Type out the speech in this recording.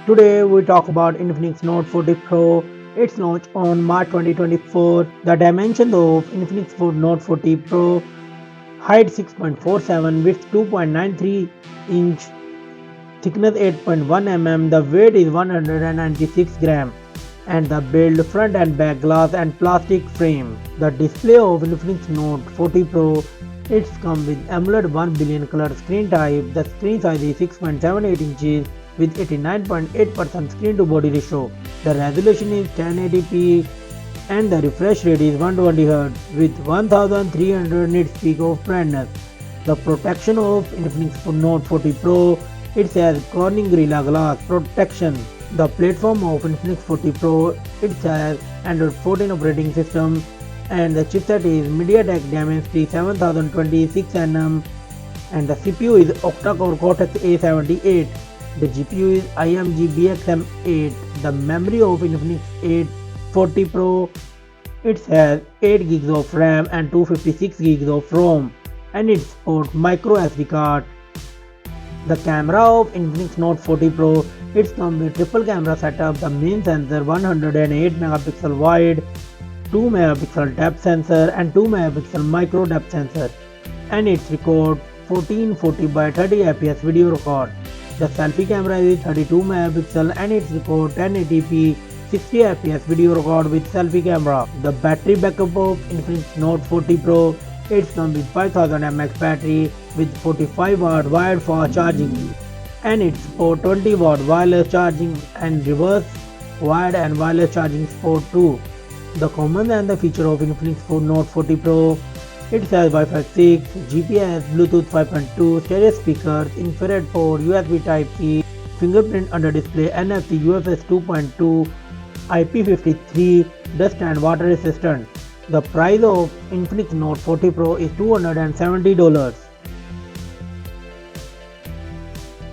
Today we talk about Infinix Note 40 Pro. It's launched on March 2024. The dimensions of Infinix Note 40 Pro: height 6.47, width 2.93 inch, thickness 8.1 mm, the weight is 196 gram, and the build front and back glass and plastic frame. The display of Infinix Note 40 Pro, it's come with AMOLED 1 billion color screen type. The screen size is 6.78 inches with 89.8% screen to body ratio. The resolution is 1080p and the refresh rate is 120Hz with 1300 nits peak of brightness. The protection of Infinix Note 40 Pro, it has Corning Gorilla Glass protection. The platform of Infinix 40 Pro, it has Android 14 operating system and the chipset is MediaTek Dimensity 7026nm and the CPU is octa-core Cortex-A78. The GPU is IMG BXM8. The memory of Infinix 840 Pro, it has 8 gigs of RAM and 256 gigs of ROM and it supports micro SD card. The camera of Infinix Note 40 Pro, it's come with triple camera setup. The main sensor 108 megapixel wide, 2 megapixel depth sensor and 2 megapixel micro depth sensor, and it's record 1440 by 30 fps video record. The selfie camera is 32 megapixel and it's record 1080p 60 fps video record with selfie camera. The battery backup of Infinix Note 40 Pro, it's come with 5000 mAh battery with 45 watt wired fast charging and it support 20 watt wireless charging and reverse wired and wireless charging support too. The common and the feature of Infinix Note 40 Pro, it has Wi-Fi 6, GPS, Bluetooth 5.2, stereo speakers, infrared port, USB Type-C, fingerprint under display, NFC, UFS 2.2, IP53, dust and water resistant. The price of Infinix Note 40 Pro is $270.